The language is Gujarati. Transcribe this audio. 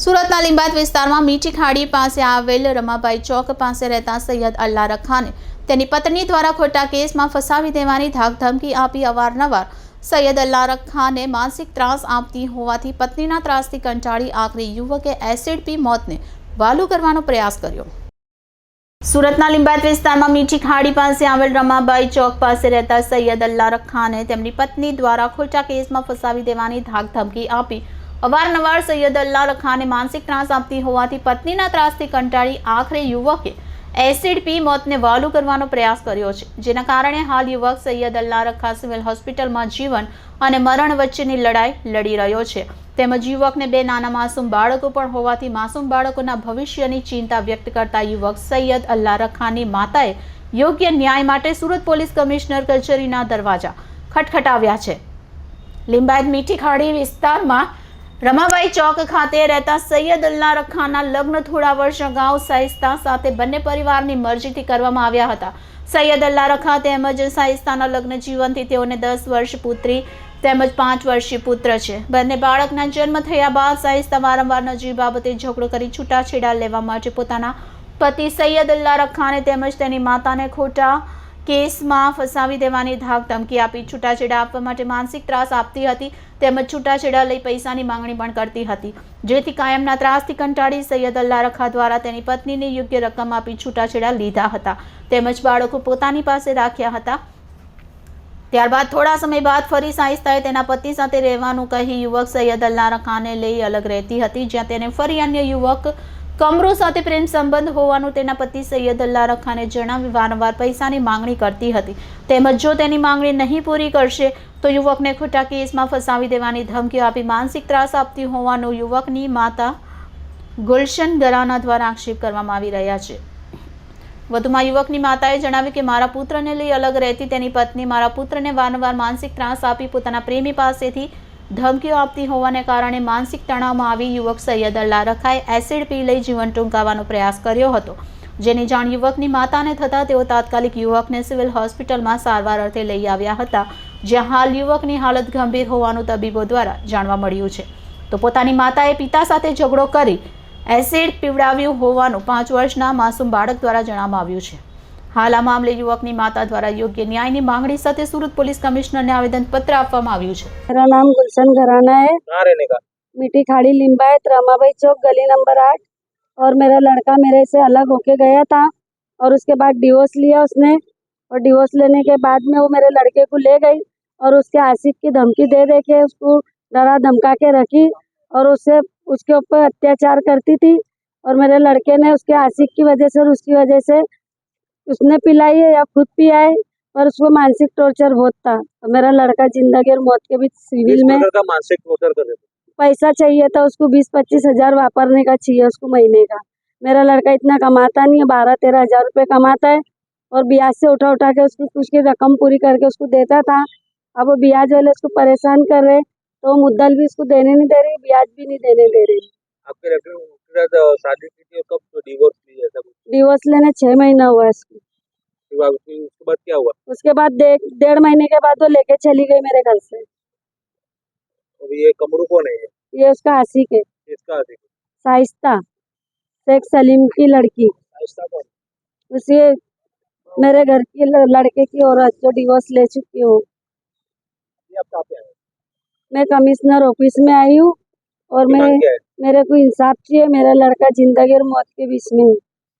સુરતના લીંબાયત વિસ્તારમાં મીઠી ખાડી પાસે આવેલ રમાબાઈ ચોક પાસે રહેતા સૈયદ અલ્લા રખાને તેની પત્ની દ્વારા ખોટા કેસમાં ફસાવી દેવાની ધાકધમકી આપી અવારનવાર સૈયદ અલ્લા રખાને માનસિક ત્રાસ આપતી હોવાથી પત્નીના ત્રાસથી કંટાળી આખરે યુવકે એસિડ પી મોતને વહાલું કરવાનો પ્રયાસ કર્યો। સુરતના લીંબાયત વિસ્તારમાં મીઠી ખાડી પાસે આવેલ રમાબાઈ ચોક પાસે રહેતા સૈયદ અલ્લા રખાને તેમની પત્ની દ્વારા ખોટા કેસમાં ફસાવી દેવાની ધાકધમકી આપી અવારનવાર સૈયદ અલ્લા રખાને માનસિક ત્રાસ આપતી હોવાથી પત્નીના ત્રાસથી કંટાળી આખરે યુવકે એસિડ પી મોતને વહાલું કરવાનો પ્રયાસ કર્યો છે, જેના કારણે હાલ યુવક સૈયદ અલ્લા રખા સિવિલ હોસ્પિટલમાં જીવન અને મરણ વચ્ચેની લડાઈ લડી રહ્યો છે। તેમજ યુવકને બે નાના માસૂમ બાળકો પણ હોવાથી માસૂમ બાળકોના ભવિષ્યની ચિંતા વ્યક્ત કરતા યુવક સૈયદ અલ્લા રખાની માતાએ યોગ્ય ન્યાય માટે સુરત પોલીસ કમિશનર કચેરીના દરવાજા ખટખટાવ્યા છે। લીંબાયત મીઠી ખાડી વિસ્તારમાં રમાબાઈ ચોક ખાતે રહેતા સૈયદ અલ્લા રખાના લગ્ન થોડા વર્ષ અગાઉ સાહિસ્તા સાથે બંને પરિવારની મરજીથી કરવામાં આવ્યા હતા। સૈયદ અલ્લા રખા તેમજ સાહિસ્તાના લગ્ન જીવનથી તેઓને 10 વર્ષ પુત્રી તેમજ 5 વર્ષીય પુત્ર છે। બંને બાળકના જન્મ થયા બાદ સાહિસ્તા વારંવાર નજીવી બાબતે ઝઘડો કરી છૂટાછેડા લેવા માટે પોતાના પતિ સૈયદ અલ્લા રખાને તેમજ તેની માતાને ખોટા કેસમાં ફસાવી દેવાની ધાકધમકી આપી છૂટાછેડા આપવા માટે માનસિક ત્રાસ આપતી હતી તેમજ છૂટાછેડા લઈ પૈસાની માંગણી પણ કરતી હતી, જેથી કાયમના ત્રાસથી કંટાળી સૈયદ અલ્લા રખા દ્વારા તેની પત્નીને યોગ્ય રકમ આપી છૂટાછેડા લીધા હતા તેમજ બાળકો પોતાની પાસે રાખ્યા હતા। ત્યારબાદ થોડા સમય બાદ ફરી સાહિસ્તાએ તેના પતિ સાથે રહેવાનું કહી યુવક સૈયદ અલ્લા રખાને લઈ અલગ રહેતી હતી, જ્યાં તેને ફરી અન્ય યુવક કમરો સાથે પ્રેમ સંબંધ હોવાનું તેના પતિ સૈયદ અલ્લા રખાને જણાવી વારંવાર પૈસાની માંગણી કરતી હતી તેમજ જો તેની માંગણી નહીં પૂરી કરશે તો યુવકને ખોટા કેસમાં ફસાવી દેવાની ધમકીઓ આપી માનસિક ત્રાસ આપતી હોવાનું યુવકની માતા ગુલશન ગરાના દ્વારા આક્ષેપ કરવામાં આવી રહ્યા છે। વધુમાં યુવકની માતાએ જણાવ્યું કે મારા પુત્રને લઈ અલગ રહેતી તેની પત્ની મારા પુત્રને વારંવાર માનસિક ત્રાસ આપી પોતાના પ્રેમી પાસેથી ધમકીઓ આપતી હોવાને કારણે માનસિક તણાવમાં આવી યુવક સૈયદ અલ્લા રખાએ એસિડ પી લઈ જીવન ટૂંકાવવાનો પ્રયાસ કર્યો હતો, જેની જાણ યુવકની માતાને થતાં તેઓ તાત્કાલિક યુવકને સિવિલ હોસ્પિટલમાં સારવાર અર્થે લઈ આવ્યા હતા, જ્યાં હાલ યુવકની હાલત ગંભીર હોવાનું તબીબો દ્વારા જાણવા મળ્યું છે। તો પોતાની માતાએ પિતા સાથે ઝઘડો કરી એસિડ પીવડાવ્યું હોવાનું 5 વર્ષના માસૂમ બાળક દ્વારા જણાવવામાં આવ્યું છે। હાલ આ મામલે યુવકની માતા દ્વારા યોગ્ય न्याय मांगनी साथ सूरत पुलिस कमिश्नर ने आवेदन पत्र आपवामां आव्युं छे। मेरा नाम गुलशन घराना है। कहाँ रहने का? मीठी खाड़ी लिंबायत रमाबाई चौक गली नंबर 8। और मेरा लड़का मेरे से अलग होके गया था और उसके बाद डिवोर्स लिया उसने, और डिवोर्स लेने के बाद में वो मेरे लड़के को ले गई और उसके आशिक की धमकी दे दे के उसको डरा धमका के रखी और उससे उसके ऊपर अत्याचार करती थी। और मेरे लड़के ने उसके आशिक की वजह से और उसकी वजह से उसने पिलाई है या खुद पिया है, पर उसको मानसिक टॉर्चर बहुत था। तो मेरा लड़का जिंदगी और मौत के बीच सिविल में मानसिक टॉर्चर कर रहे थे। पैसा चाहिए था उसको 20-25 हजार वापरने का चाहिए उसको महीने का। मेरा लड़का इतना कमाता नहीं है, 12-13 हजार रुपये कमाता है और ब्याज से उठा उठा के उसको उसकी रकम पूरी करके उसको देता था। अब वो ब्याज वाले उसको परेशान कर रहे, तो मुद्दल भी उसको देने नहीं दे रही, ब्याज भी नहीं देने दे रही। आपके लड़के ने शादी की थी और कब डिवोर्स लिया था? डिवोर्स लेने 6 महीना हुआ इसको। उसके बाद क्या हुआ? उसके बाद 1.5 महीने के बाद वो लेके चली गई मेरे घर से। और ये कमरू कौन है? ये उसका आशिक है। किसका आशिक? साहिस्ता, शेख सलीम की लड़की। साहिस्ता कौन? उसी मेरे घर की लड़के की औरत जो डिवोर्स ले चुकी हूँ। ये आप कहाँ पे आए? मैं कमिश्नर ऑफिस में आई हूँ और मैं मेरे को इंसाफ चाहिए। मेरा लड़का जिंदगी और मौत के बीच में है।